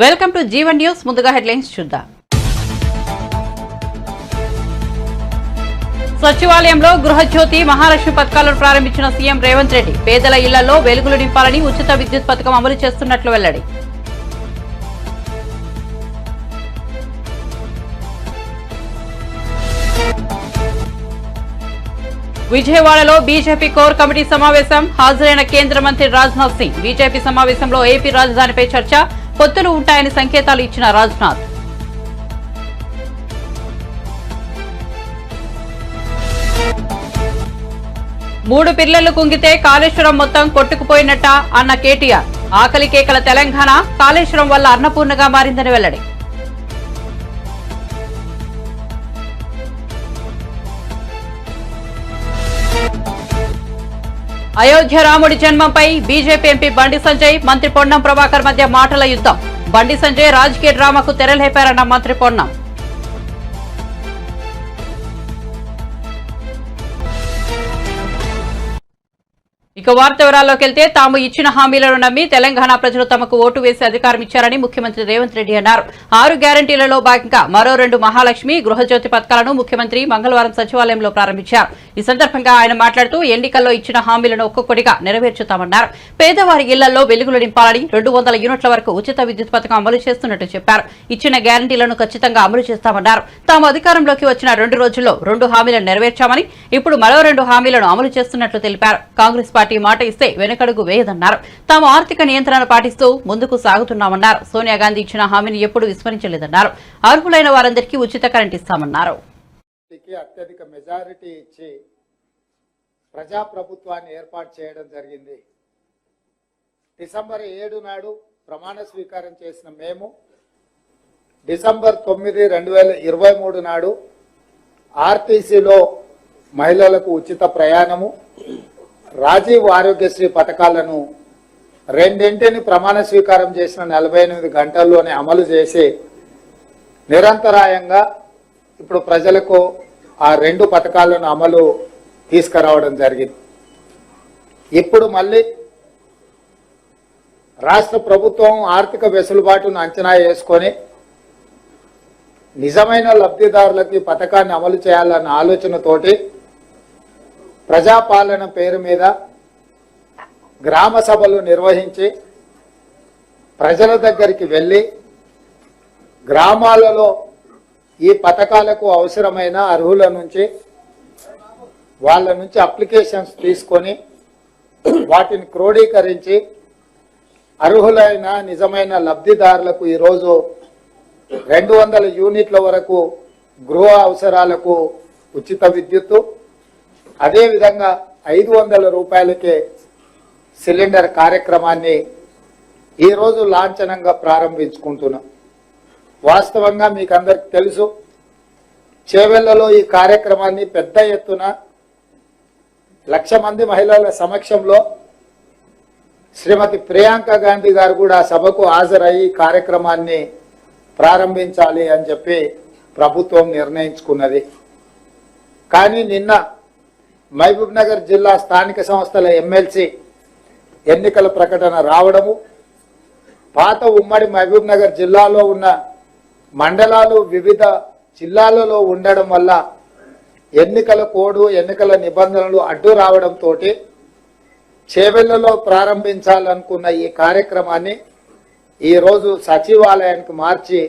Welcome to Jeevan news. ముందుగా headlines చూద్దాం. సచివాలయంలో గృహజ్యోతి మహాలక్ష్మి పథకాలను ప్రారంభించిన సీఎం రేవంత్ రెడ్డి. పేదల ఇళ్లలో వెలుగులు నింపాలని ఉచిత విద్యుత్ పథకం అమలు చేస్తున్నట్లు వెల్లడి. విజయవాడలో బీజేపీ కోర్ కమిటీ సమావేశం. హాజరైన కేంద్ర మంత్రి రాజ్నాథ్ సింగ్. బీజేపీ సమావేశంలో ఏపీ రాజధానిపై చర్చ. పొత్తులు ఉంటాయని సంకేతాలు ఇచ్చిన రాజ్నాథ్. మూడు పిల్లలు కుంగితే కాళేశ్వరం మొత్తం కొట్టుకుపోయినట్ట అన్న కేటీఆర్. ఆకలి కేకల తెలంగాణ కాళేశ్వరం వల్ల అన్నపూర్ణగా మారిందని వెల్లడి. అయోధ్య రాముడి జన్మంపై బీజేపీ ఎంపీ బండి సంజయ్, మంత్రి పొన్నం ప్రభాకర్ మధ్య మాటల యుద్ధం. బండి సంజయ్ రాజకీయ డ్రామాకు తెరలేపారన్న మంత్రి పొన్నం. ఇక వార్త వివరాల్లోకి వెళ్తే, తాము ఇచ్చిన హామీలను నమ్మి తెలంగాణ ప్రజలు తమకు ఓటు వేసి అధికారం ఇచ్చారని ముఖ్యమంత్రి రేవంత్ రెడ్డి అన్నారు. 6 గ్యారంటీలలో భాగంగా మరో 2 మహాలక్ష్మి, గృహజ్యోతి పథకాలను ముఖ్యమంత్రి మంగళవారం సచివాలయంలో ప్రారంభించారు. ఈ సందర్భంగా ఆయన మాట్లాడుతూ ఎన్నికల్లో ఇచ్చిన హామీలను ఒక్కొక్కటిగా నెరవేర్చుతామన్నారు. పేదవారి ఇళ్లలో వెలుగులు నింపాలని 200 యూనిట్ల వరకు ఉచిత విద్యుత్ పథకం అమలు చేస్తున్నట్టు చెప్పారు. ఇచ్చిన గ్యారంటీలను ఖచ్చితంగా అమలు చేస్తామన్నారు. తాము అధికారంలోకి వచ్చిన 2 రోజుల్లో 2 హామీలను నెరవేర్చామని, ఇప్పుడు మరో 2 హామీలను అమలు చేస్తున్నట్లు తెలిపారు. కాంగ్రెస్ పార్టీ మాట ఇస్తే వెనకడుగు వేయదన్నారు. తాము ఆర్థిక నియంత్రణ పాటిస్తూ ముందుకు సాగుతున్నామన్నారు. సోనియా గాంధీ ఇచ్చిన హామీని ఎప్పుడూ విస్మరించలేదన్నారు. అర్హులైన వారందరికీ ఉచిత కరెంట్ ఇస్తామన్నారు. అత్యధిక మెజారిటీ ఇచ్చి ప్రజాప్రభుత్వాన్ని ఏర్పాటు చేయడం జరిగింది. డిసెంబర్ 7 నాడు ప్రమాణ స్వీకారం చేసిన మేము డిసెంబర్ 9, 2023 నాడు ఆర్టీసీలో మహిళలకు ఉచిత ప్రయాణము, రాజీవ్ ఆరోగ్యశ్రీ పథకాలను రెండింటిని ప్రమాణ స్వీకారం చేసిన 48 గంటల్లోనే అమలు చేసి నిరంతరాయంగా ఇప్పుడు ప్రజలకు ఆ 2 పథకాలను అమలు తీసుకురావడం జరిగింది. ఇప్పుడు మళ్ళీ రాష్ట్ర ప్రభుత్వం ఆర్థిక వెసులుబాటును అంచనా వేసుకొని నిజమైన లబ్ధిదారులకి పథకాన్ని అమలు చేయాలన్న ఆలోచనతోటి ప్రజాపాలన పేరు మీద గ్రామ సభలు నిర్వహించి ప్రజల దగ్గరికి వెళ్ళి గ్రామాలలో ఈ పథకాలకు అవసరమైన అర్హుల నుంచి వాళ్ళ నుంచి అప్లికేషన్స్ తీసుకొని వాటిని క్రోడీకరించి అర్హులైన నిజమైన లబ్ధిదారులకు ఈరోజు 200 యూనిట్ల వరకు గృహ అవసరాలకు ఉచిత విద్యుత్తు, అదేవిధంగా 500 రూపాయలకే సిలిండర్ కార్యక్రమాన్ని ఈరోజు లాంఛనంగా ప్రారంభించుకుంటున్నాం. వాస్తవంగా మీకు అందరికి తెలుసు, చేవెళ్లలో ఈ కార్యక్రమాన్ని పెద్ద ఎత్తున 1,00,000 మంది మహిళల సమక్షంలో శ్రీమతి ప్రియాంక గాంధీ గారు కూడా సభకు హాజరయ్యి కార్యక్రమాన్ని ప్రారంభించాలి అని చెప్పి ప్రభుత్వం నిర్ణయించుకున్నది. కానీ నిన్న మహబూబ్ నగర్ జిల్లా స్థానిక సంస్థల ఎమ్మెల్సీ ఎన్నికల ప్రకటన రావడము, పాత ఉమ్మడి మహబూబ్ నగర్ జిల్లాలో ఉన్న మండలాలు వివిధ జిల్లాలలో ఉండడం వల్ల ఎన్నికల కోడ్, ఎన్నికల నిబంధనలు అడ్డు రావడంతో చేవెళ్లలో ప్రారంభించాలనుకున్న ఈ కార్యక్రమాన్ని ఈరోజు సచివాలయానికి మార్చి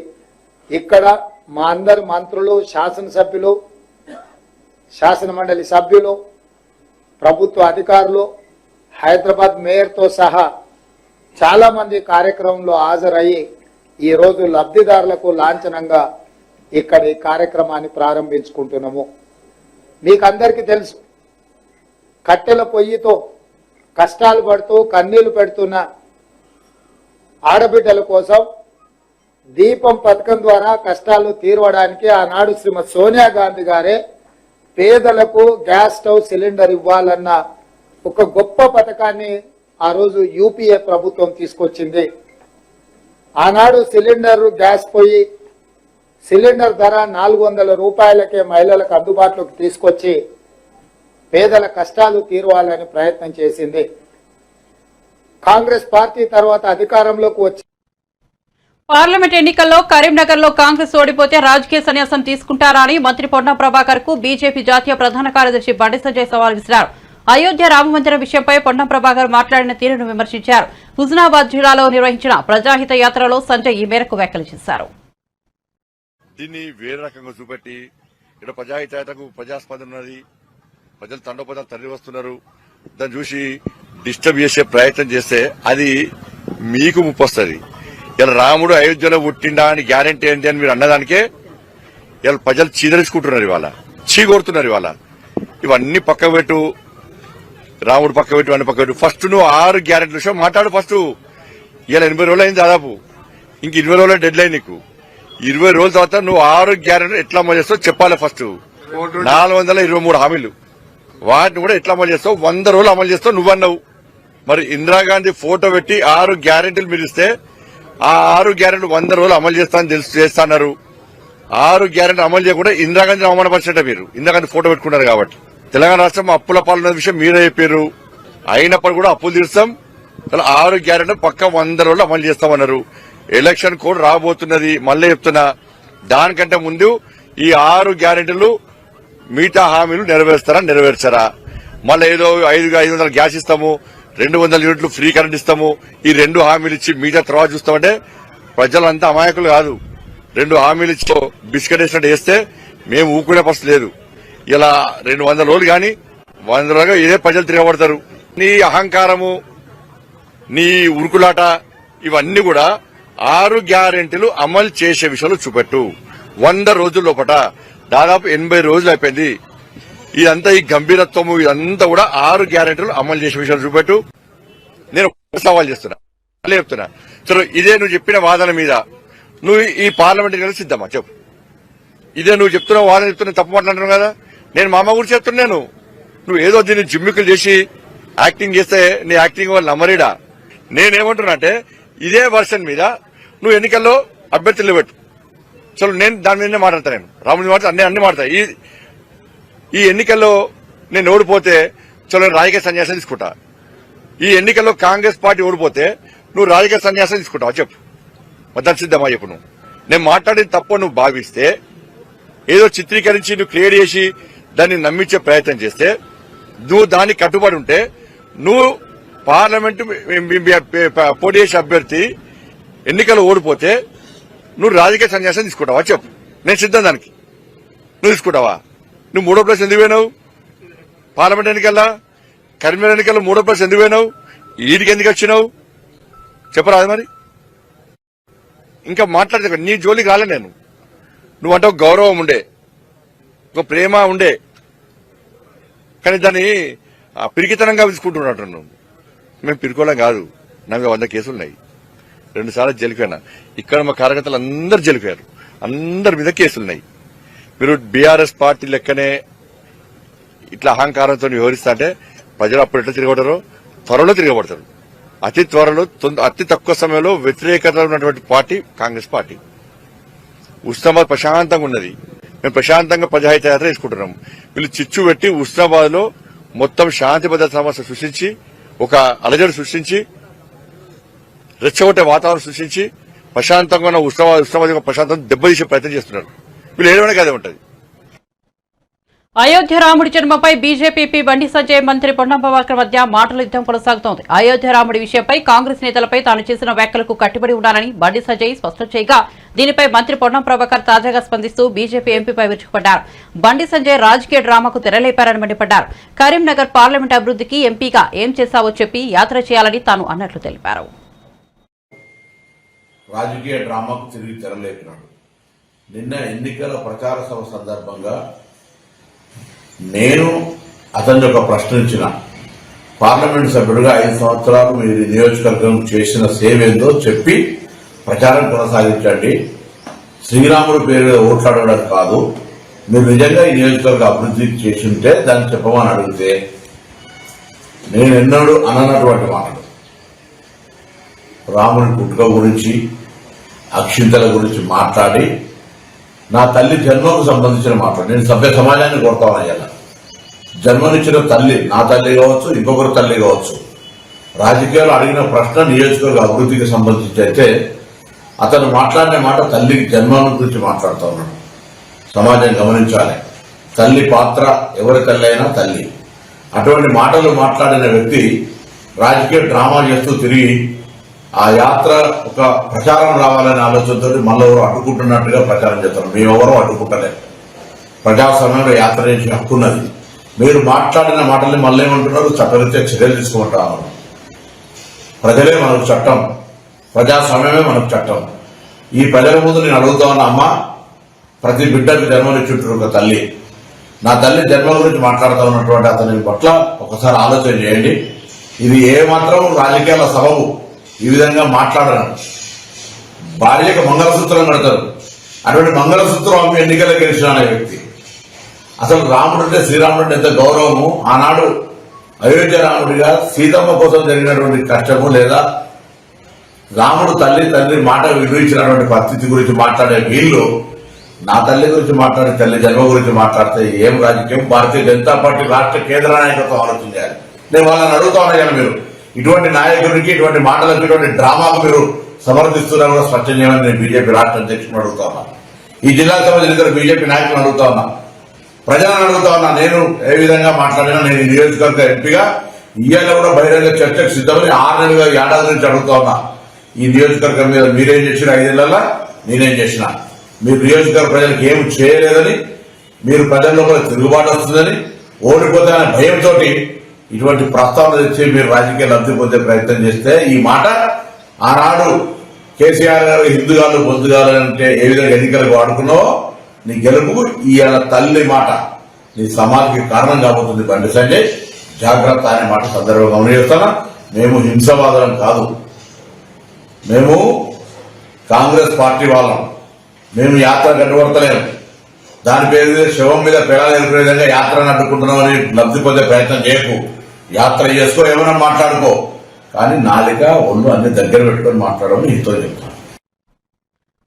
ఇక్కడ మా అందరు మంత్రులు, శాసనసభ్యులు, శాసన మండలి సభ్యులు, ప్రభుత్వ అధికారులు, హైదరాబాద్ మేయర్తో సహా చాలా మంది కార్యక్రమంలో హాజరయ్యి ఈరోజు లబ్ధిదారులకు లాంఛనంగా ఇక్కడ ఈ కార్యక్రమాన్ని ప్రారంభించుకుంటున్నాము. మీకు అందరికీ తెలుసు, కట్టెల పొయ్యితో కష్టాలు పడుతూ కన్నీళ్లు పెడుతున్న ఆడబిడ్డల కోసం దీపం పథకం ద్వారా కష్టాలు తీర్వడానికి ఆనాడు శ్రీమతి సోనియా గాంధీ గారే పేదలకు గ్యాస్ స్టవ్ సిలిండర్ ఇవ్వాలన్న ఒక గొప్ప పథకాన్ని ఆ రోజు యూపీఏ ప్రభుత్వం తీసుకొచ్చింది. ఆనాడు సిలిండర్ గ్యాస్ పొయ్యి సిలిండర్ ధర 400 రూపాయలకే మహిళలకు అందుబాటులోకి తీసుకొచ్చి పేదల కష్టాలు తీర్వాలని ప్రయత్నం చేసింది. కాంగ్రెస్ పార్టీ తర్వాత అధికారంలోకి వచ్చి పార్లమెంట్ ఎన్నికల్లో కరీంనగర్ లో కాంగ్రెస్ ఓడిపోతే రాజకీయ సన్యాసం తీసుకుంటారా అని మంత్రి పొన్నం ప్రభాకర్ కు బీజేపీ జాతీయ ప్రధాన కార్యదర్శి బండి సంజయ్ సవాల్ విసిరారు. అయోధ్య రామమందిరం విషయంపై పొన్నం ప్రభాకర్ మాట్లాడిన తీరును విమర్శించారు. హుజునాబాద్ జిల్లాలో నిర్వహించిన ప్రజాహిత యాత్రలో సంజయ్ ఈ మేరకు వ్యాఖ్యలు చేశారు. దీన్ని వేరే రకంగా చూపెట్టి ఇక్కడ ప్రజాహిత యాత్రకు ప్రజాస్పందన ఉన్నది, ప్రజలు తండోపదాలు తరలి వస్తున్నారు, దాన్ని చూసి డిస్టర్బ్ చేసే ప్రయత్నం చేస్తే అది మీకు ముప్పు వస్తుంది. ఇలా రాముడు అయోధ్యలో పుట్టిండా అని గ్యారంటీ ఏంటి అని మీరు అన్నదానికే ఇలా ప్రజలు చీదరించుకుంటున్నారు, ఇవాళ చీకొడుతున్నారు. ఇవాళ ఇవన్నీ పక్క పెట్టు, రాముడు పక్క పెట్టు, అన్ని పక్క పెట్టు. ఫస్ట్ నువ్వు 6 గ్యారెంటీల విషయం మాట్లాడు. ఫస్ట్ ఇలా 80 రోజులు అయింది దాదాపు, ఇంక 20 రోజుల డెడ్ లైన్ నీకు. 20 రోజుల తర్వాత నువ్వు 6 గ్యారెంటీలు ఎట్లా అమలు చేస్తావు చెప్పాలి. ఫస్ట్ 423 హామీలు, వాటిని కూడా ఎట్లా అమలు చేస్తావు? 100 రోజులు అమలు చేస్తావు నువ్వన్నావు. మరి ఇందిరాగాంధీ ఫోటో పెట్టి 6 గ్యారెంటీలు మీరు ఇస్తే ఆ 6 గ్యారెంటీలు 100 రోజులు అమలు చేస్తాన్నారు. 6 గ్యారెంటీలు అమలు చేయకుండా ఇందిరాగాంధీని అవమానపరిచేట మీరు. ఇందిరాగాంధీ ఫోటో పెట్టుకున్నారు కాబట్టి తెలంగాణ రాష్ట్రం అప్పుల పాలన విషయం మీరే చెప్పారు. అయినప్పుడు కూడా అప్పులు తీర్చాం. 6 గ్యారెంటీలు పక్క 100 రోజులు అమలు చేస్తామన్నారు. ఎలక్షన్ కోడ్ రాబోతున్నది, మళ్ళీ చెప్తున్నా. దానికంటే ముందు ఈ 6 గ్యారెంటీలు మిగతా హామీలు నెరవేర్చరా? మళ్ళీ ఏదో 500 గ్యాస్ ఇస్తాము, 200 యూనిట్లు ఫ్రీ కరెంట్ ఇస్తాము, ఈ 2 హామీలు ఇచ్చి మిగతా తర్వాత చూస్తామంటే ప్రజలంతా అమాయకులు కాదు. 2 హామీలు ఇచ్చి బిస్కెట్ వేసినట్టు వేస్తే మేము ఊకునే పరిస్థితి లేదు. ఇలా 200 రోజులు కానీ 100 రోజులుగా ఇదే ప్రజలు తిరగబడతారు. నీ అహంకారము, నీ ఉరుకులాట, ఇవన్నీ కూడా 6 గ్యారెంటీలు అమలు చేసే విషయంలో చూపెట్టు. 100 రోజుల లోపట దాదాపు 80 రోజులు అయిపోయింది. ఇదంతా ఈ గంభీరత్వము ఇదంతా కూడా 6 గ్యారెంటీలు అమలు చేసే విషయాలు చూపెట్టు. నేను సవాల్ చేస్తున్నా, అలా చెప్తున్నా. సరే, ఇదే నువ్వు చెప్పిన వాదన మీద నువ్వు ఈ పార్లమెంట్ కలిసి సిద్ధమా చెప్పు. ఇదే నువ్వు చెప్తున్న వాదన చెప్తున్నా, తప్పు మాట్లాడుతున్నావు కదా. నేను మా అమ్మ గురించి చెప్తున్నాను. నువ్వు ఏదో దీన్ని జిమ్మికులు చేసి యాక్టింగ్ చేస్తే నీ యాక్టింగ్ వాళ్ళు నమ్మరీడా. నేనేమంటున్నా అంటే ఇదే వర్షన్ మీద నువ్వు ఎన్నికల్లో అభ్యర్థులు పెట్టు. చలో, నేను దాని మీదనే మాట్లాడతా. నేను రాముడి మాట అన్ని మాడతా. ఈ ఎన్నికల్లో నేను ఓడిపోతే చలో రాజకీయ సన్యాసం తీసుకుంటా. ఈ ఎన్నికల్లో కాంగ్రెస్ పార్టీ ఓడిపోతే నువ్వు రాజకీయ సన్యాసం తీసుకుంటావా చెప్పు. మద్దతు సిద్ధమా చెప్పు. నేను మాట్లాడిన తప్పు నువ్వు భావిస్తే, ఏదో చిత్రీకరించి నువ్వు క్రియేట్ చేసి దాన్ని నమ్మించే ప్రయత్నం చేస్తే, నువ్వు దానికి కట్టుబడి ఉంటే, నువ్వు పార్లమెంటు పోటీ చేసే అభ్యర్థి ఎన్నికల్లో ఓడిపోతే నువ్వు రాజకీయ సన్యాసం తీసుకుంటావా చెప్పు. నేను సిద్ధం దానికి. నువ్వు తీసుకుంటావా? నువ్వు 3వ ప్లేస్ ఎందుకు పోయినావు? పార్లమెంట్ ఎన్నికల్లో, కరీంనగర్ ఎన్నికల్లో 3వ ప్లేస్ ఎందుకు పోయినావు? ఈడికి ఎందుకు వచ్చినావు చెప్పరాదు. మరి ఇంకా మాట్లాడదు. నీ జోలికి రాలే నేను. నువ్వంటే ఒక గౌరవం ఉండే, ఒక ప్రేమ ఉండే, కానీ దాన్ని పిరికితనంగా తీసుకుంటున్నట్టు. నువ్వు మేము పిరుకోవడం కాదు. నాకు 100 కేసులున్నాయి. 2 సార్లు జైలుపోయినా. ఇక్కడ మా కార్యకర్తలు అందరు జైలుపోయారు. అందరి మీద కేసులున్నాయి. మీరు బీఆర్ఎస్ పార్టీ లెక్కనే ఇట్లా అహంకారంతో వివరిస్తా అంటే ప్రజలు అప్పుడు ఎట్లా తిరగబడతారో త్వరలో తిరగబడతారు. అతి త్వరలో, అతి తక్కువ సమయంలో వ్యతిరేకత ఉన్నటువంటి పార్టీ కాంగ్రెస్ పార్టీ. ఉస్నాబాద్ ప్రశాంతంగా ఉన్నది. మేము ప్రశాంతంగా ప్రజాహిత యాత్ర తీసుకుంటున్నాం. వీళ్ళు చిచ్చు పెట్టి ఉస్నాబాద్ లో మొత్తం శాంతి భద్రత సమస్య సృష్టించి, ఒక అలజడి సృష్టించి, రెచ్చగొట్టే వాతావరణం సృష్టించి ప్రశాంతంగా ఉన్న ఉస్నాబాద్ ప్రశాంతం దెబ్బతీసే ప్రయత్నం చేస్తున్నారు. వీళ్ళు ఏడవనే కదే ఉంటది. అయోధ్య రాముడి జన్మపై బీజేపీ బండి సంజయ్, మంత్రి పొన్నం ప్రభాకర్ మధ్య మాటల యుద్దం కొనసాగుతోంది. అయోధ్య రాముడి విషయంపై కాంగ్రెస్ నేతలపై తాను చేసిన వ్యాఖ్యలకు కట్టుబడి ఉండాలని బండి సంజయ్ స్పష్టం చేయగా, దీనిపై మంత్రి పొన్నం ప్రభాకర్ తాజాగా స్పందిస్తూ బీజేపీ ఎంపీపై విరుచుకుపడ్డారు. బండి సంజయ్ రాజకీయ డ్రామాకు తెరలేపారని మండిపడ్డారు. కరీంనగర్ పార్లమెంట్ అభివృద్ధికి ఎంపీగా ఏం చేశావో చెప్పి యాత్ర చేయాలని తాను అన్నట్లు తెలిపారు. రాజకీయ డ్రామాకు తిరిగి తెరలేపినాడు. నిన్న ఎన్నికల ప్రచార సభ సందర్భంగా నేను అతన్ని ఒక ప్రశ్నించిన, పార్లమెంట్ సభ్యుడిగా 5 సంవత్సరాలు మీరు నియోజకవర్గం చేసిన సేవ ఏందో చెప్పి ప్రచారం కొనసాగించండి. శ్రీరాముడి పేరు మీద ఓట్లాడడం కాదు, మీరు నిజంగా ఈ నియోజకవర్గ అభివృద్ధి చేసి ఉంటే దాన్ని చెప్పమని అడిగితే, నేను ఎన్నడూ అననటువంటి మాటలు, రాముడి పుట్టుక గురించి, అక్షింతల గురించి మాట్లాడి, నా తల్లి జన్మకు సంబంధించిన మాటలు, నేను సభ్య సమాజాన్ని కోరుతామయ్యాల. జన్మనిచ్చిన తల్లి, నా తల్లి కావచ్చు, ఇంకొకరు తల్లి కావచ్చు, రాజకీయాలు అడిగిన ప్రశ్న నియోజకవర్గ అభివృద్ధికి సంబంధించి అయితే అతను మాట్లాడిన మాట తల్లికి జన్మం గురించి మాట్లాడుతూ ఉన్నాడు. సమాజం గమనించాలి. తల్లి పాత్ర, ఎవరి తల్లి అయినా తల్లి. అటువంటి మాటలు మాట్లాడిన వ్యక్తి రాజకీయ డ్రామా చేస్తూ తిరిగి ఆ యాత్ర ఒక ప్రచారం రావాలనే ఆలోచనతో మళ్ళీ ఎవరు అడ్డుకుంటున్నట్టుగా ప్రచారం చేస్తారు. మేమెవరూ అడ్డుకుంటలేదు. ప్రజాస్వామ్యంలో యాత్ర చేసే హక్కున్నది. మీరు మాట్లాడిన మాటల్ని మళ్ళీ ఏమంటున్నారు? చట్టరీత్యా చర్యలు తీసుకుంటాము. ప్రజలే మనకు చట్టం, ప్రజాస్వామ్యమే మనకు చట్టం. ఈ ప్రజల ముందు నేను అడుగుతా ఉన్నా, అమ్మ, ప్రతి బిడ్డకు జన్మనిచ్చుంటారు ఒక తల్లి. నా తల్లి జన్మ గురించి మాట్లాడుతూ ఉన్నటువంటి అతని పట్ల ఒకసారి ఆలోచన చేయండి. ఇది ఏమాత్రం రాజకీయాల సబబు ఈ విధంగా మాట్లాడడం. భార్యకు మంగళసూత్రం కడతారు. అటువంటి మంగళసూత్రం అమ్మి ఎన్నికల్లో గెలిచిన అనే వ్యక్తి. అసలు రాముడు అంటే, శ్రీరాముడు అంటే ఎంత గౌరవము. ఆనాడు అయోధ్య రాముడిగా సీతమ్మ కోసం జరిగినటువంటి కష్టము, లేదా రాముడు తండ్రి మాట విలువించినటువంటి పరిస్థితి గురించి మాట్లాడే వీళ్ళు నా తల్లి గురించి మాట్లాడే, తల్లి జన్మ గురించి మాట్లాడితే ఏం రాజకీయం? భారతీయ జనతా పార్టీ రాష్ట్ర కేంద్ర నాయకత్వం ఆలోచించాలి. నేను వాళ్ళని అడుగుతా ఉన్నా కానీ మీరు ఇటువంటి నాయకుడికి, ఇటువంటి మాటలకు, ఇటువంటి డ్రామాకు మీరు సమర్థిస్తున్నారు కూడా స్పష్టం చేయమని నేను బీజేపీ రాష్ట్ర అధ్యక్షుడు అడుగుతా ఉన్నా. ఈ జిల్లాకు సంబంధించిన ఇద్దరు బీజేపీ నాయకులను అడుగుతా ఉన్నా, ప్రజలను అడుగుతా ఉన్నా. నేను ఏ విధంగా మాట్లాడినా నేను ఈ నియోజకవర్గ ఎంపీగా ఇయ్యాల కూడా బహిరంగ చర్చకు సిద్ధమని 6 నెలలుగా, ఏడాది నుంచి అడుగుతా ఉన్నా. ఈ నియోజకవర్గం మీద మీరేం చేసిన 5 నెలల్లో నేనేం చేసిన, మీరు నియోజకవర్గ ప్రజలకు ఏం చేయలేదని, మీరు ప్రజల్లో కూడా తిరుగుబాటు వస్తుందని, ఓడిపోతే అనే భయంతో ఇటువంటి ప్రస్తావన తెచ్చి మీరు రాజకీయ లబ్ధి పొందే ప్రయత్నం చేస్తే, ఈ మాట ఆనాడు కేసీఆర్ గారు హిందుగాలు బొందుగాలు అంటే ఏ విధంగా ఎన్నికలకు వాడుకున్నావో, నీ గెలుపు ఇవాళ తల్లి మాట నీ సమాధికి కారణం కాబోతుంది. బండి సంజయ్, జాగ్రత్త అనే మాట సందర్భంగా గమనిస్తున్నా. మేము హింసవాదులం కాదు, మేము కాంగ్రెస్ పార్టీ వాళ్ళం. మేము యాత్ర గడ్డపడతలేము. దాని పేరు మీద శవం మీద పిల్లలు ఎదుర్కొనే విధంగా యాత్రను అడ్డుకుంటున్నామని లబ్ధి పొందే ప్రయత్నం చేయకు. యాత్ర చేసుకో, ఏమైనా మాట్లాడుకో, కానీ నాలిక ఒళ్ళు అన్ని దగ్గర పెట్టుకొని మాట్లాడమని నీతో చెప్తాను.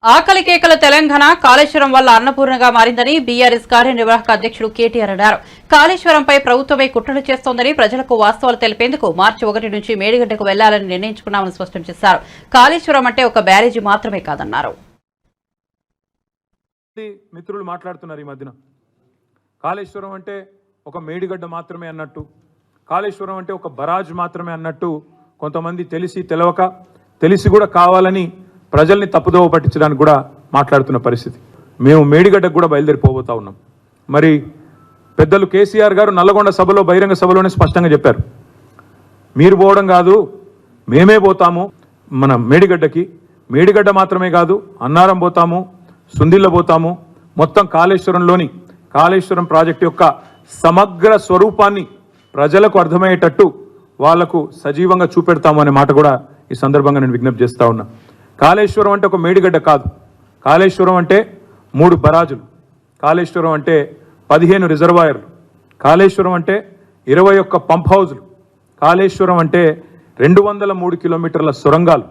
ఆకలి కేకల తెలంగాణ కాళేశ్వరం వల్ల అన్నపూర్ణగా మారిందని బీఆర్ఎస్ కార్యనిర్వాహక అధ్యక్షుడు కేటీఆర్ అన్నారు. కాళేశ్వరంపై ప్రభుత్వమే కుట్రలు చేస్తోందని, ప్రజలకు వాస్తవాలు తెలిపేందుకు మార్చి 1 నుంచి మేడిగడ్డకు వెళ్లాలని నిర్ణయించుకున్నామని స్పష్టం చేశారు. కాళేశ్వరం అంటే ఒక బ్యారేజీ మాత్రమే కాదన్నారు. మిత్రులు మాట్లాడుతున్నారు ఈ మధ్యన, కాళేశ్వరం అంటే ఒక మేడిగడ్డ మాత్రమే అన్నట్టు, కాళేశ్వరం అంటే ఒక బరాజ్ మాత్రమే అన్నట్టు కొంతమంది తెలియక తెలిసి కూడా కావాలని ప్రజల్ని తప్పుదోవ పట్టించడానికి కూడా మాట్లాడుతున్న పరిస్థితి. మేము మేడిగడ్డకు కూడా బయలుదేరిపోబోతా ఉన్నాం. మరి పెద్దలు కేసీఆర్ గారు నల్లగొండ సభలో, బహిరంగ సభలోనే స్పష్టంగా చెప్పారు, మీరు పోవడం కాదు మేమే పోతాము మన మేడిగడ్డకి. మేడిగడ్డ మాత్రమే కాదు, అన్నారం పోతాము, సుందిల్ల పోతాము, మొత్తం కాళేశ్వరం ప్రాజెక్టు యొక్క సమగ్ర స్వరూపాన్ని ప్రజలకు అర్థమయ్యేటట్టు వాళ్లకు సజీవంగా చూపెడతాము అనే మాట కూడా ఈ సందర్భంగా నేను విజ్ఞప్తి చేస్తా ఉన్నా. కాళేశ్వరం అంటే ఒక మేడిగడ్డ కాదు, కాళేశ్వరం అంటే 3 బరాజులు, కాళేశ్వరం అంటే 15 రిజర్వాయర్లు, కాళేశ్వరం అంటే 21 పంప్ హౌజులు, కాళేశ్వరం అంటే 203 కిలోమీటర్ల సొరంగాలు,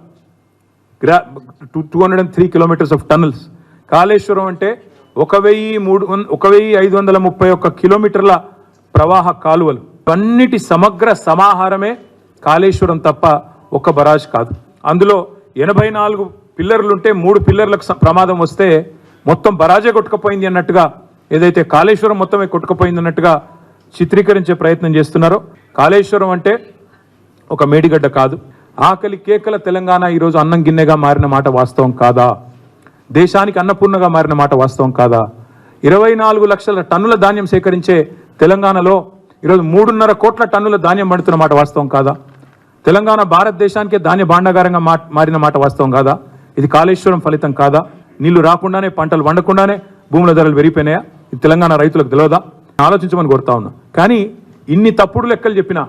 203 కిలోమీటర్స్ ఆఫ్ టనల్స్. కాళేశ్వరం అంటే 1531 కిలోమీటర్ల ప్రవాహ కాలువలు. అన్నిటి సమగ్ర సమాహారమే కాళేశ్వరం తప్ప ఒక బరాజ్ కాదు. అందులో 84 పిల్లర్లుంటే 3 పిల్లర్లకు ప్రమాదం వస్తే మొత్తం బరాజే కొట్టుకుపోయింది అన్నట్టుగా, ఏదైతే కాళేశ్వరం మొత్తమే కొట్టుకుపోయింది అన్నట్టుగా చిత్రీకరించే ప్రయత్నం చేస్తున్నారో, కాళేశ్వరం అంటే ఒక మేడిగడ్డ కాదు. ఆకలి కేకల తెలంగాణ ఈరోజు అన్నం గిన్నెగా మారిన మాట వాస్తవం కాదా? దేశానికి అన్నపూర్ణగా మారిన మాట వాస్తవం కాదా? 24 లక్షల టన్నుల ధాన్యం సేకరించే తెలంగాణలో ఈరోజు 3.5 కోట్ల టన్నుల ధాన్యం పండుతున్న మాట వాస్తవం కాదా? తెలంగాణ భారతదేశానికే ధాన్య భాండాగారంగా మారిన మాట వాస్తవం కాదా? ఇది కాళేశ్వరం ఫలితం కాదా? నీళ్లు రాకుండానే, పంటలు వండకుండానే భూముల ధరలు పెరిగిపోయినాయా? ఇది తెలంగాణ రైతులకు తెలియదా? ఆలోచించమని కోరుతా ఉన్నా. కానీ ఇన్ని తప్పుడు లెక్కలు చెప్పినా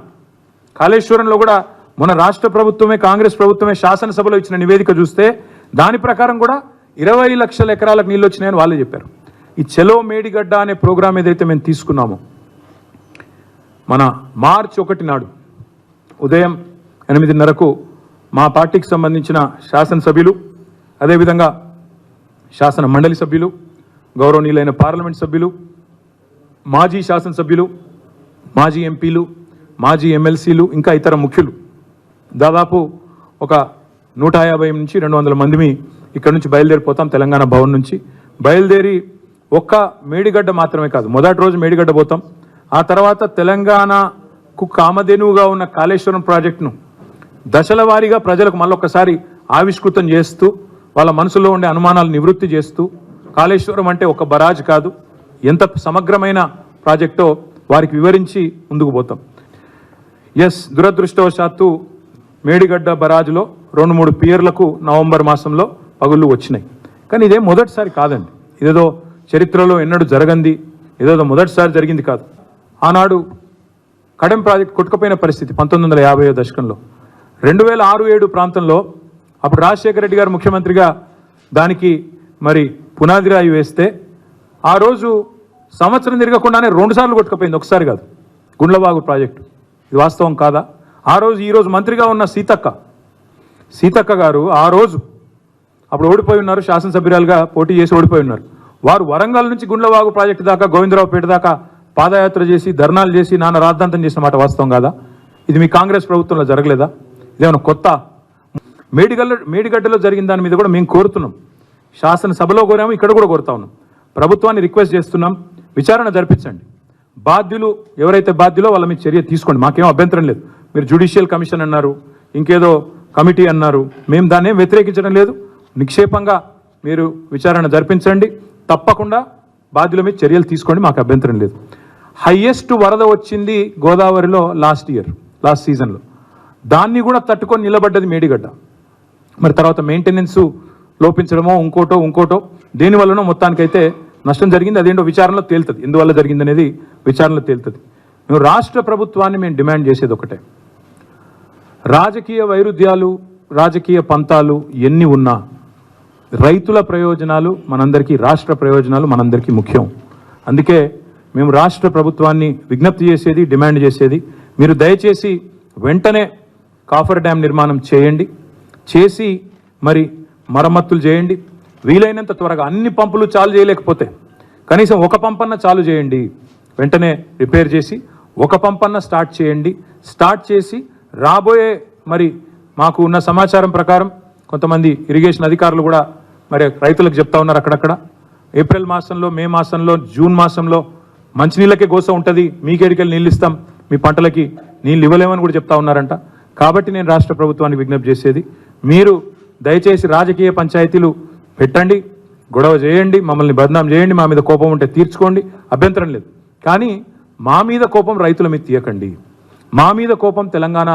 కాళేశ్వరంలో కూడా మన రాష్ట్ర ప్రభుత్వమే, కాంగ్రెస్ ప్రభుత్వమే శాసనసభలో ఇచ్చిన నివేదిక చూస్తే దాని ప్రకారం కూడా 20 లక్షల ఎకరాలకు నీళ్ళు వచ్చినాయని వాళ్ళే చెప్పారు. ఈ చెలో మేడిగడ్డ అనే ప్రోగ్రాం ఏదైతే మేము తీసుకున్నామో, మన మార్చి 1 నాడు ఉదయం 8:30కు మా పార్టీకి సంబంధించిన శాసనసభ్యులు, అదేవిధంగా శాసన మండలి సభ్యులు, గౌరవనీయులైన పార్లమెంట్ సభ్యులు, మాజీ శాసనసభ్యులు, మాజీ ఎంపీలు, మాజీ ఎమ్మెల్సీలు, ఇంకా ఇతర ముఖ్యులు దాదాపు ఒక 150 నుంచి 200 మందిని ఇక్కడ నుంచి బయలుదేరిపోతాం తెలంగాణ భవన్ నుంచి బయలుదేరి ఒక్క మేడిగడ్డ మాత్రమే కాదు, మొదటి రోజు మేడిగడ్డ పోతాం. ఆ తర్వాత తెలంగాణకు కామధేనువుగా ఉన్న కాళేశ్వరం ప్రాజెక్టును దశల వారీగా ప్రజలకు మళ్ళొక్కసారి ఆవిష్కృతం చేస్తూ వాళ్ళ మనసులో ఉండే అనుమానాలు నివృత్తి చేస్తూ కాళేశ్వరం అంటే ఒక బరాజ్ కాదు, ఎంత సమగ్రమైన ప్రాజెక్టో వారికి వివరించి ముందుకు పోతాం. దురదృష్టవశాత్తు మేడిగడ్డ బరాజ్లో 2-3 పియర్లకు నవంబర్ మాసంలో పగుళ్ళు వచ్చినాయి. కానీ ఇదేం మొదటిసారి కాదండి, ఇదేదో చరిత్రలో ఎన్నడూ జరగంది, ఏదేదో మొదటిసారి జరిగింది కాదు. ఆనాడు కడెం ప్రాజెక్ట్ కొట్టుకుపోయిన పరిస్థితి 1950 దశకంలో. 2006-7 ప్రాంతంలో అప్పుడు రాజశేఖర రెడ్డి గారు ముఖ్యమంత్రిగా దానికి మరి పునాది రాయి వేస్తే ఆ రోజు సంవత్సరం తిరగకుండానే 2 సార్లు కొట్టుకుపోయింది, ఒకసారి కాదు, గుండ్లవాగు ప్రాజెక్టు. ఇది వాస్తవం కాదా? ఆ రోజు ఈరోజు మంత్రిగా ఉన్న సీతక్క గారు ఆ రోజు అప్పుడు ఓడిపోయి ఉన్నారు, శాసనసభ్యురాలుగా పోటీ చేసి ఓడిపోయి ఉన్నారు. వారు వరంగల్ నుంచి గుండ్లవాగు ప్రాజెక్టు దాకా గోవిందరావుపేట దాకా పాదయాత్ర చేసి ధర్నాలు చేసి నాన్న రాద్ధాంతం చేసిన మాట వాస్తవం కాదా? ఇది మీ కాంగ్రెస్ ప్రభుత్వంలో జరగలేదా? ఇదేమన్నా కొత్త? మేడిగడ్డలో జరిగిన దాని మీద కూడా మేము కోరుతున్నాం, శాసనసభలో కోరాము, ఇక్కడ కూడా కోరుతా ఉన్నాం, ప్రభుత్వాన్ని రిక్వెస్ట్ చేస్తున్నాం, విచారణ జరిపించండి. బాధ్యులు ఎవరైతే బాధ్యులో వాళ్ళ మీద చర్య తీసుకోండి, మాకేం అభ్యంతరం లేదు. మీరు జ్యుడిషియల్ కమిషన్ అన్నారు, ఇంకేదో కమిటీ అన్నారు, మేము దాన్ని ఏం వ్యతిరేకించడం లేదు. నిక్షేపంగా మీరు విచారణ జరిపించండి, తప్పకుండా బాధ్యుల మీద చర్యలు తీసుకోండి, మాకు అభ్యంతరం లేదు. హయ్యెస్ట్ వరద వచ్చింది గోదావరిలో లాస్ట్ సీజన్లో, దాన్ని కూడా తట్టుకొని నిలబడ్డది మేడిగడ్డ. మరి తర్వాత మెయింటెనెన్స్ లోపించడమో ఇంకోటో దేనివల్లనో మొత్తానికైతే నష్టం జరిగింది. అదేంటో విచారణలో తేలుతుంది, ఎందువల్ల జరిగింది అనేది విచారణలో తేలుతుంది. మేము రాష్ట్ర ప్రభుత్వాన్ని మేము డిమాండ్ చేసేది ఒకటే, రాజకీయ వైరుధ్యాలు రాజకీయ పంతాలు ఎన్ని ఉన్నా రైతుల ప్రయోజనాలు మనందరికీ, రాష్ట్ర ప్రయోజనాలు మనందరికీ ముఖ్యం. అందుకే మేము రాష్ట్ర ప్రభుత్వాన్ని విజ్ఞప్తి చేసేది, డిమాండ్ చేసేది, మీరు దయచేసి వెంటనే కాఫర్ డ్యామ్ నిర్మాణం చేయండి, చేసి మరి మరమ్మతులు చేయండి. వీలైనంత త్వరగా అన్ని పంపులు చాలు చేయలేకపోతే కనీసం ఒక పంపన్న చాలు చేయండి, వెంటనే రిపేర్ చేసి ఒక పంపన్న స్టార్ట్ చేయండి. స్టార్ట్ చేసి రాబోయే మరి మాకు ఉన్న సమాచారం ప్రకారం కొంతమంది ఇరిగేషన్ అధికారులు కూడా మరి రైతులకు చెప్తా ఉన్నారు, అక్కడక్కడ ఏప్రిల్ మాసంలో, మే మాసంలో, జూన్ మాసంలో మంచినీళ్ళకే గోస ఉంటుంది, మీకేడికెళ్ళి నీళ్ళు ఇస్తాం, మీ పంటలకి నీళ్ళు ఇవ్వలేమని కూడా చెప్తా ఉన్నారంట. కాబట్టి నేను రాష్ట్ర ప్రభుత్వానికి విజ్ఞప్తి చేసేది, మీరు దయచేసి రాజకీయ పంచాయతీలు పెట్టండి, గొడవ చేయండి, మమ్మల్ని బదనాం చేయండి, మా మీద కోపం ఉంటే తీర్చుకోండి, అభ్యంతరం లేదు. కానీ మా మీద కోపం రైతుల మీద తీయకండి, మా మీద కోపం తెలంగాణ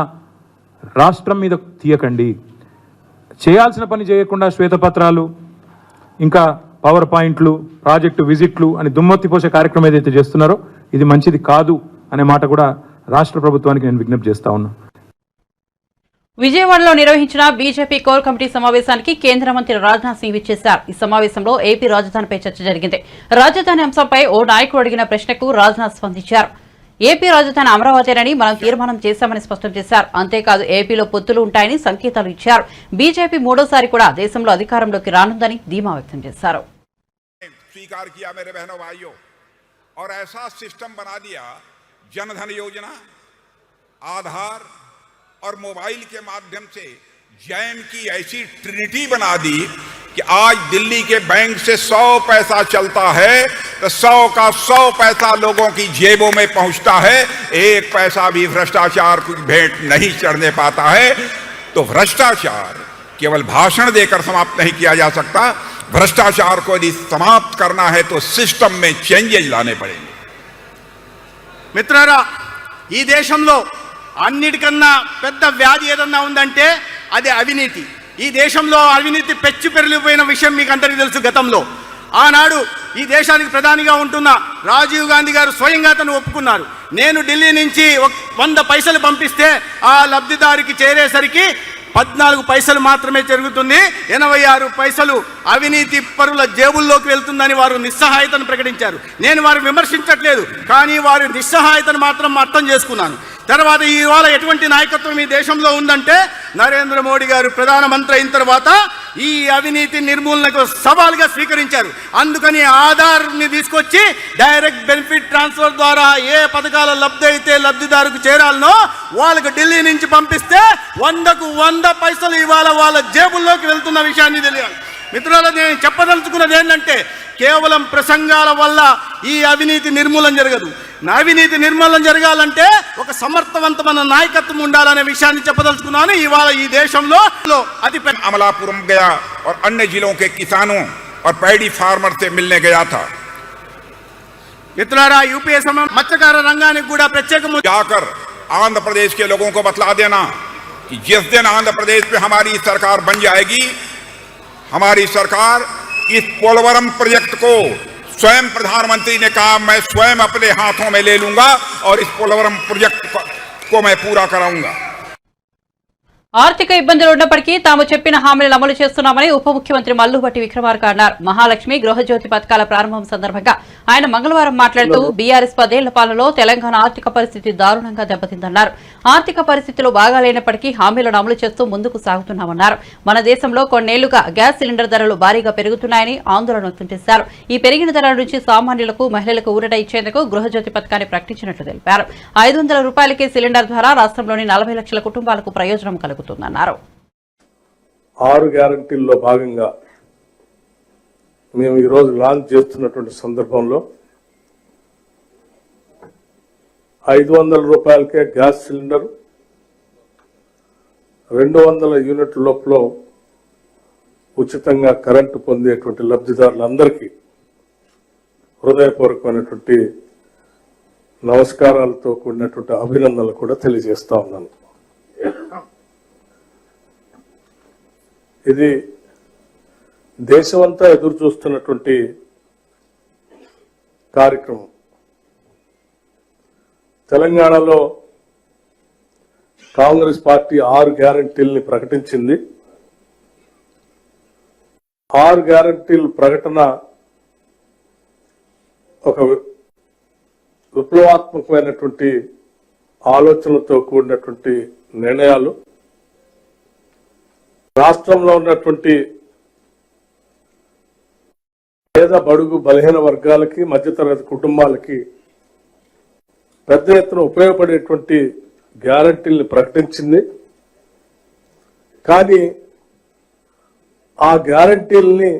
రాష్ట్రం మీద తీయకండి. చేయాల్సిన పని చేయకుండా శ్వేతపత్రాలు, ఇంకా పవర్ పాయింట్లు, ప్రాజెక్టు విజిట్లు అని దుమ్మెత్తిపోసే కార్యక్రమం ఏదైతే చేస్తున్నారో ఇది మంచిది కాదు అనే మాట కూడా రాష్ట్ర ప్రభుత్వానికి నేను విజ్ఞప్తి చేస్తా ఉన్నా. విజయవాడలో నిర్వహించిన బీజేపీ కోర్ కమిటీ సమావేశానికి కేంద్ర మంత్రి రాజ్నాథ్ సింగ్ విచ్చేశారు. ఈ సమావేశంలో ఏపీ రాజధానిపై చర్చ జరిగింది. రాజధాని అంశంపై ఓ నాయకుడు అడిగిన ప్రశ్నకు రాజ్నాథ్ స్పందించారు. ఏపీ రాజధాని అమరావతినని మనం తీర్మానం చేశామని స్పష్టం చేశారు. అంతేకాదు ఏపీలో పొత్తులు ఉంటాయని సంకేతాలు ఇచ్చారు. బీజేపీ మూడోసారి కూడా దేశంలో అధికారంలోకి రానుందని ధీమా వ్యక్తం చేశారు. स्वीकार किया मेरे बहनों भाइयों, और ऐसा सिस्टम बना दिया, जनधन योजना, आधार और मोबाइल के माध्यम से जैम की ऐसी ट्रिनिटी बना दी कि आज दिल्ली के बैंक से 100 पैसा चलता है तो 100 का 100 पैसा लोगों की जेबों में पहुंचता है, एक पैसा भी भ्रष्टाचार की भेंट नहीं चढ़ने पाता है. तो भ्रष्टाचार केवल भाषण देकर समाप्त नहीं किया जा सकता. भ्रष्टाचार को यदि समाप्त करना है तो सिस्टम में चेंजेज लाने पड़ेंगे. మిత్రులారా, ఈ దేశంలో అన్నిటికన్నా పెద్ద వ్యాధి ఏదన్నా ఉందంటే అది అవినీతి. ఈ దేశంలో అవినీతి పెచ్చు పెరిగిపోయిన విషయం మీకు అందరికీ తెలుసు. గతంలో ఆనాడు ఈ దేశానికి ప్రధానిగా ఉంటున్న రాజీవ్ గాంధీ గారు స్వయంగా తను ఒప్పుకున్నారు, నేను ఢిల్లీ నుంచి 100 పైసలు పంపిస్తే ఆ లబ్ధిదారికి చేరేసరికి 14 పైసలు మాత్రమే జరుగుతుంది, 86 పైసలు అవినీతి పరుల జేబుల్లోకి వెళ్తుందని వారు నిస్సహాయతను ప్రకటించారు. నేను వారిని విమర్శించట్లేదు, కానీ వారి నిస్సహాయతను మాత్రం అర్థం చేసుకున్నాను. తర్వాత ఇవాళ ఎటువంటి నాయకత్వం ఈ దేశంలో ఉందంటే, నరేంద్ర మోడీ గారు ప్రధానమంత్రి అయిన తర్వాత ఈ అవినీతి నిర్మూలనకు సవాల్గా స్వీకరించారు. అందుకని ఆధార్ని తీసుకొచ్చి డైరెక్ట్ బెనిఫిట్ ట్రాన్స్ఫర్ ద్వారా ఏ పథకాల లబ్ధి అయితే లబ్ధిదారుకు చేరాలనో వాళ్ళకు ఢిల్లీ నుంచి పంపిస్తే 100కు 100 పైసలు ఇవాళ వాళ్ళ జేబుల్లోకి వెళ్తున్న విషయాన్ని తెలియాలి. మిత్రులారా, నేను చెప్పదలుచుకున్నది ఏంటంటే కేవలం ప్రసంగాల వల్ల ఈ అవినీతి నిర్మూలన జరగదు. అవినీతి నిర్మూలన జరగాలంటే ఒక సమర్థవంతమైన నాయకత్వం ఉండాలనే విషయాన్ని చెప్పదలుచుకున్నాను. ఇవాళ ఈ దేశంలో అతి పెద్ద अमलापुर गया और अन्य जिलों के किसानों और पैडी फार्मर से मिलने गया था। మిత్రులారా, యూపీఏ సమయం మత్స్యకార రంగానికి కూడా ప్రత్యేకంగా जाकर आंध्र प्रदेश के लोगों को बतला देना कि जिस दिन आंध्र प्रदेश में हमारी सरकार बन जाएगी, हमारी सरकार इस पोलवरम प्रोजेक्ट को स्वयं प्रधानमंत्री ने कहा मैं स्वयं अपने हाथों में ले लूंगा और इस पोलवरम प्रोजेक्ट को मैं पूरा कराऊंगा। ఆర్థిక ఇబ్బందులు ఉన్నప్పటికీ తాము చెప్పిన హామీలను అమలు చేస్తున్నామని ఉప ముఖ్యమంత్రి మల్లుభట్టి విక్రమార్క అన్నారు. మహాలక్ష్మి గృహజ్యోతి పథకాల ప్రారంభం సందర్భంగా ఆయన మంగళవారం మాట్లాడుతూ బీఆర్ఎస్ 10 ఏళ్ల పాలనలో తెలంగాణ ఆర్థిక పరిస్థితి దారుణంగా దెబ్బతిందన్నారు. ఆర్థిక పరిస్థితులు బాగాలేనప్పటికీ హామీలను అమలు చేస్తూ ముందుకు సాగుతున్నామన్నారు. మన దేశంలో కొన్నేళ్లుగా గ్యాస్ సిలిండర్ ధరలు భారీగా పెరుగుతున్నాయని ఆందోళన వ్యక్తం చేశారు. ఈ పెరిగిన ధరల నుంచి సామాన్యులకు మహిళలకు ఊరట ఇచ్చేందుకు గృహజ్యోతి పథకాన్ని ప్రకటించినట్లు తెలిపారు. 500 రూపాయలకే సిలిండర్ ద్వారా రాష్ట్రంలోని 40 లక్షల కుటుంబాలకు ప్రయోజనం కలుగుతుంది. 6 గ్యారంటీల్లో భాగంగా మేము ఈరోజు లాంచ్ చేస్తున్నటువంటి సందర్భంలో 500 రూపాయలకే గ్యాస్ సిలిండర్, 200 యూనిట్ల లోపల ఉచితంగా కరెంటు పొందేటువంటి లబ్ధిదారులందరికీ హృదయపూర్వకమైనటువంటి నమస్కారాలతో కూడినటువంటి అభినందనలు కూడా తెలియజేస్తా ఉన్నాను. ఇది దేశమంతా ఎదురు చూస్తున్నటువంటి కార్యక్రమం. తెలంగాణలో కాంగ్రెస్ పార్టీ 6 గ్యారంటీల్ని ప్రకటించింది. 6 గ్యారంటీల ప్రకటన ఒక విప్లవాత్మకమైనటువంటి ఆలోచనలతో కూడినటువంటి నిర్ణయాలు. రాష్ట్రంలో ఉన్నటువంటి పేద బడుగు బలహీన వర్గాలకి, మధ్యతరగతి కుటుంబాలకి పెద్ద ఎత్తున ఉపయోగపడేటువంటి గ్యారంటీల్ని ప్రకటించింది. కానీ ఆ గ్యారంటీల్ని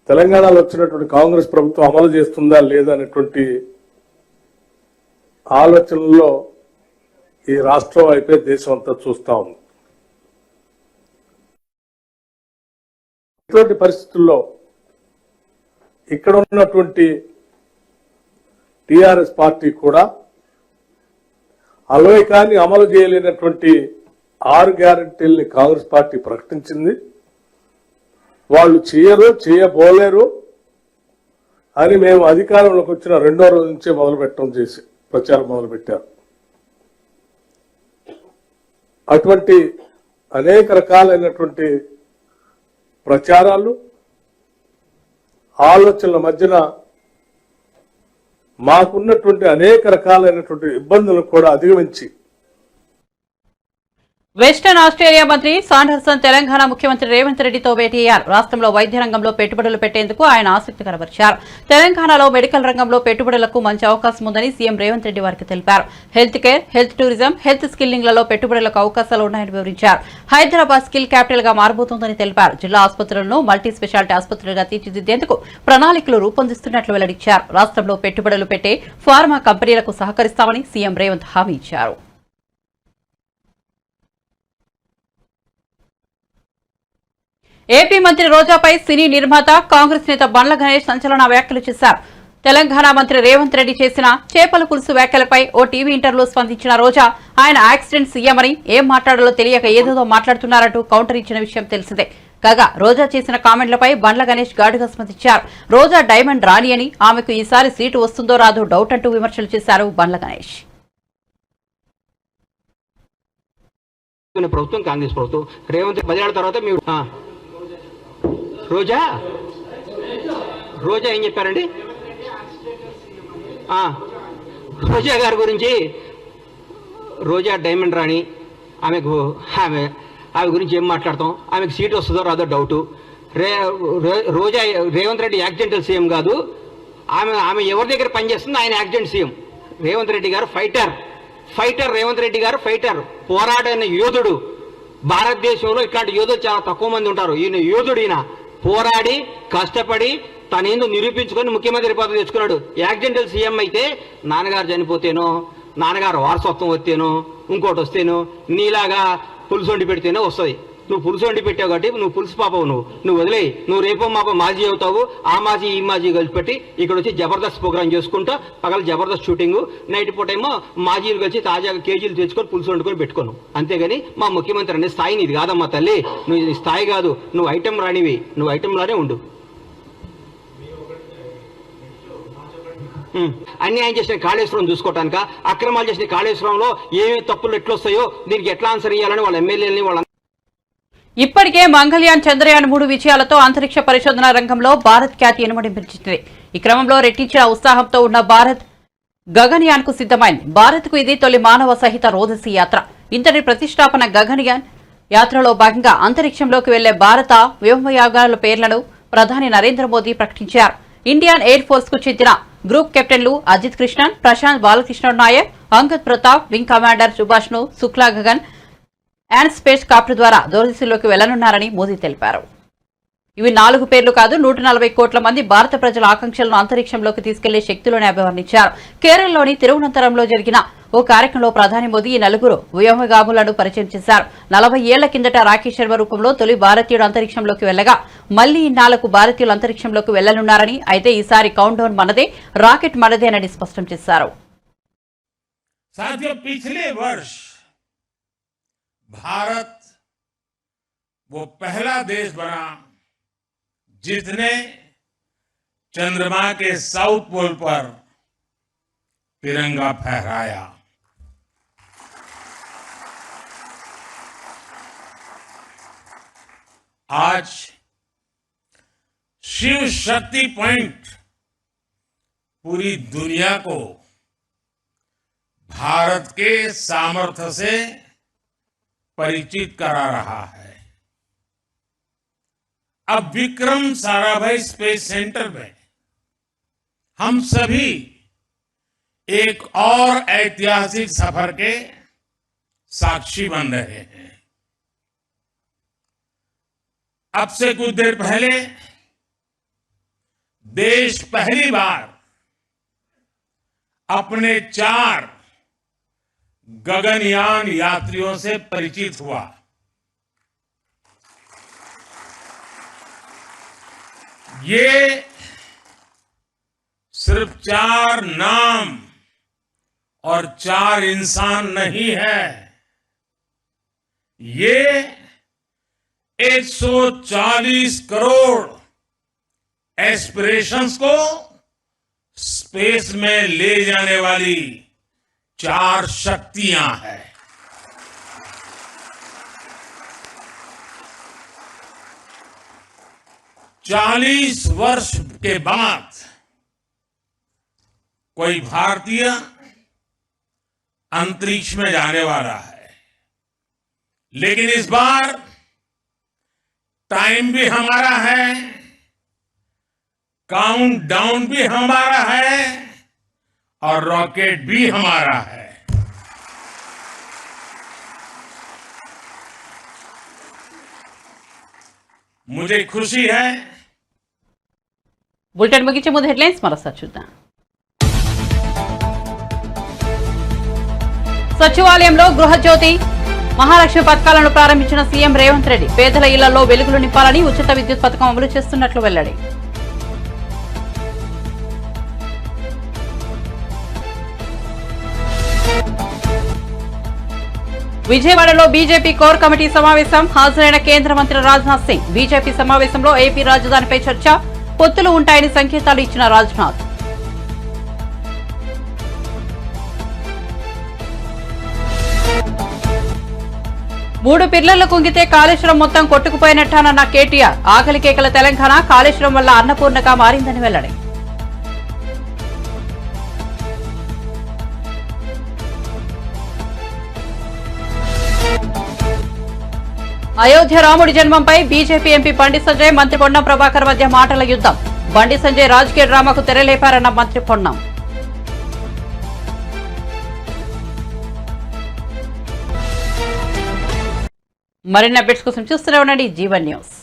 తెలంగాణలో వచ్చినటువంటి కాంగ్రెస్ ప్రభుత్వం అమలు చేస్తుందా లేదా అనేటువంటి ఆలోచనల్లో ఈ రాష్ట్రం వైపే దేశం అంతా చూస్తా ఉంది. ఇటువంటి పరిస్థితుల్లో ఇక్కడ ఉన్నటువంటి టిఆర్ఎస్ పార్టీ కూడా అలవైకాన్ని అమలు చేయలేనటువంటి 6 గ్యారంటీల్ని కాంగ్రెస్ పార్టీ ప్రకటించింది. వాళ్ళు చేయబోలేరు అని మేము అధికారంలోకి వచ్చిన 2వ రోజు నుంచే ప్రచారం మొదలుపెట్టారు. అటువంటి అనేక రకాలైనటువంటి ప్రచారాలు, ఆలోచనల మధ్యన మాకున్నటువంటి అనేక రకాలైనటువంటి ఇబ్బందులను కూడా అధిగమించి వెస్టర్న్ ఆస్ట్రేలియా మంత్రి సాండర్సన్ తెలంగాణ ముఖ్యమంత్రి రేవంత్ రెడ్డితో భేటీ అయ్యారు. రాష్ట్రంలో వైద్య రంగంలో పెట్టుబడులు పెట్టేందుకు ఆయన ఆసక్తి కనబరిచారు. తెలంగాణలో మెడికల్ రంగంలో పెట్టుబడులకు మంచి అవకాశం ఉందని సీఎం రేవంత్ రెడ్డి వారికి తెలిపారు. Health care, health tourism, health స్కిల్లింగ్లలో పెట్టుబడులకు అవకాశాలు ఉన్నాయని వివరించారు. హైదరాబాద్ స్కిల్ క్యాపిటల్ గా మారబోతోందని తెలిపారు. జిల్లా ఆసుపత్రులను మల్టీ స్పెషాలిటీ ఆసుపత్రులుగా తీర్చిదిద్దేందుకు ప్రణాళికలు రూపొందిస్తున్నట్లు వెల్లడించారు. రాష్ట్రంలో పెట్టుబడులు పెట్టే ఫార్మా కంపెనీలకు సహకరిస్తామని సీఎం రేవంత్ హామీ ఇచ్చారు. ఏపీ మంత్రి రోజాపై సినీ నిర్మాత కాంగ్రెస్ నేత బండ్ల గణేష్ సంచలన వ్యాఖ్యలు చేశారు. తెలంగాణ మంత్రి రేవంత్ రెడ్డి చేసిన చేపల పులుసు వ్యాఖ్యలపై ఓ టీవీ ఇంటర్వ్యూలో స్పందించిన రోజా ఆయన యాక్సిడెంట్ సీఎం అని, ఏం మాట్లాడాలో తెలియక ఏదేదో మాట్లాడుతున్నారంటూ కౌంటర్ ఇచ్చిన విషయం తెలిసిందే. కాగా రోజా చేసిన కామెంట్లపై బండ్ల గణేష్ ఘాటుగా స్పందించారు. రోజా డైమండ్ రాణి అని, ఆమెకు ఈసారి సీటు వస్తుందో రాదో డౌట్ అంటూ విమర్శలు చేశారు బండ్ల గణేష్. ప్రభుత్వం కాంగ్రెస్ ప్రభుత్వం రేవంత్ 10 ఏళ్ల తర్వాత మీరు రోజా ఏం చెప్పారండి? రోజా గారి గురించి, రోజా డైమండ్ రాణి, ఆమె గురించి ఏం మాట్లాడతాం? ఆమెకు సీట్ వస్తుందో రాదో డౌటు. రోజా రేవంత్ రెడ్డి యాక్సిడెంటల్ సీఎం కాదు. ఆమె ఎవరి దగ్గర పనిచేస్తుంది? ఆయన యాక్సిడెంట్ సీఎం. రేవంత్ రెడ్డి గారు ఫైటర్. రేవంత్ రెడ్డి గారు ఫైటర్, పోరాడైన యోధుడు. భారతదేశంలో ఇట్లాంటి యోధులు చాలా తక్కువ మంది ఉంటారు. ఈయన యోధుడు, ఈయన పోరాడి కష్టపడి తనేందో నిరూపించుకొని ముఖ్యమంత్రి పదవి తెచ్చుకున్నాడు. యాక్సిడెంటల్ సీఎం అయితే నాన్నగారు చనిపోతేనో, నాన్నగారు వారసత్వం వస్తేనో, ఇంకోటి వస్తేనో, నీలాగా పులుసు వండి పెడితేనే వస్తుంది. నువ్వు పులుసు వండి పెట్టావు కాబట్టి నువ్వు పులుసు పాపవు, నువ్వు వదిలేయి. నువ్వు రేపో మాపో మాజీ అవుతావు. ఆ మాజీ ఈ మాజీ కలిసి పెట్టి ఇక్కడ వచ్చి జబర్దస్త్ ప్రోగ్రామ్ చేసుకుంటా, పగల జబర్దస్త్ షూటింగ్, నైట్ పూట ఏమో మాజీలు కలిసి తాజాగా కేజీలు తెచ్చుకొని పులుసు వండుకొని పెట్టుకోను. అంతేగాని మా ముఖ్యమంత్రి అనే స్థాయి నీది కాదమ్మా తల్లి. నువ్వు నీ స్థాయి కాదు, నువ్వు ఐటెం రానివి, నువ్వు ఐటెంలానే ఉండు. అన్యాయం చేసిన కాళేశ్వరం చూసుకోవటానిక, అక్రమాలు చేసిన కాళేశ్వరంలో ఏమేమి తప్పులు ఎట్లొస్తాయో దీనికి ఎట్లా ఆన్సర్ ఇవ్వాలని వాళ్ళ ఎమ్మెల్యేలని వాళ్ళ ఇప్పటికే మంగళయాన్ చంద్రయాన్ 3 విజయాలతో అంతరిక్ష పరిశోధన రంగంలో భారత్ ఖ్యాతి ఇనుమడించింది. ఈ క్రమంలో రెట్టించిన ఉత్సాహంతో ఉన్న భారత్ గగన్యాన్ కు సిద్ధమైంది. భారత్ కు ఇది తొలి మానవ సహిత రోదసీ యాత్ర. ఇంతటి ప్రతిష్టాపన గగన్యాన్ యాత్రలో భాగంగా అంతరిక్షంలోకి వెళ్లే భారత వ్యోమయానాల పేర్లను ప్రధాని నరేంద్ర మోదీ ప్రకటించారు. ఇండియన్ ఎయిర్ ఫోర్స్ కు చెందిన గ్రూప్ కెప్టెన్లు అజిత్ కృష్ణన్, ప్రశాంత్ బాలకృష్ణ నాయర్, అంగద్ ప్రతాప్, వింగ్ కమాండర్ సుభాష్ ను శుక్లా గగన్ అండ్ స్పేస్ కాప్టర్ ద్వారా దూరదర్శిలోకి వెళ్లనున్నారని మోదీ తెలిపారు. ఇవి 4 పేర్లు కాదు, 140 కోట్ల మంది భారత ప్రజల ఆకాంక్షలను అంతరిక్షంలోకి తీసుకెళ్లే శక్తులని అభివర్ణించారు. కేరళలోని తిరువనంతపురంలో జరిగిన ఓ కార్యక్రమంలో ప్రధాని మోదీ ఈ 4 వ్యోమగాములను పరిచయం చేశారు. 40 ఏళ్ల కిందట రాకేష్ శర్మ రూపంలో తొలి భారతీయుడు అంతరిక్షంలోకి వెళ్లగా మళ్లీ ఇన్నాళ్లకు భారతీయులు అంతరిక్షంలోకి వెళ్లనున్నారని, అయితే ఈసారి కౌంట్ డౌన్ మనదే, రాకెట్ మనదేనని స్పష్టం చేశారు. भारत वो पहला देश बना जिसने चंद्रमा के साउथ पोल पर तिरंगा फहराया. आज शिव शक्ति पॉइंट पूरी दुनिया को भारत के सामर्थ्य से परिचित करा रहा है. अब विक्रम साराभाई स्पेस सेंटर में हम सभी एक और ऐतिहासिक सफर के साक्षी बन रहे हैं. अब से कुछ देर पहले देश पहली बार अपने 4 गगनयान यात्रियों से परिचित हुआ. ये सिर्फ 4 नाम और 4 इंसान नहीं है, ये 140 करोड़ एस्पिरेशंस को स्पेस में ले जाने वाली 4 शक्तियां हैं. चालीस वर्ष के बाद कोई भारतीय अंतरिक्ष में जाने वाला है, लेकिन इस बार टाइम भी हमारा है, काउंट डाउन भी हमारा है और रॉकेट भी हमारा है. मुझे खुशी है. బులెటిన్ ముగించే ముందు హెడ్లైన్స్ మరోసారి చూద్దాం. సచివాలయంలో గృహజ్యోతి మహాలక్ష్మి పథకాలను ప్రారంభించిన సీఎం రేవంత్ రెడ్డి. పేదల ఇళ్లలో వెలుగులు నింపాలని ఉచిత విద్యుత్ పథకం అమలు చేస్తున్నట్లు వెల్లడి. విజయవాడలో బీజేపీ కోర్ కమిటీ సమావేశం. హాజరైన కేంద్ర మంత్రి రాజ్నాథ్ సింగ్. బీజేపీ సమావేశంలో ఏపీ రాజధానిపై చర్చ. పొత్తులు ఉంటాయని సంకేతాలు ఇచ్చిన రాజ్నాథ్. మూడు పిల్లర్లు కుంగితే కాళేశ్వరం మొత్తం కొట్టుకుపోయినట్టానన్న కేటీఆర్. ఆకలి కేకల తెలంగాణ కాళేశ్వరం వల్ల అన్నపూర్ణగా మారిందని వెల్లడి. అయోధ్య రాముడి జన్మంపై బీజేపీ ఎంపీ బండి సంజయ్, మంత్రి పొన్నం ప్రభాకర్ మధ్య మాటల యుద్ధం. బండి సంజయ్ రాజకీయ డ్రామాకు తెరలేపారన్న మంత్రి పొన్నం. మరిన్ని అప్డేట్స్ కోసం చూస్తూనే ఉండండి జీవన్ న్యూస్.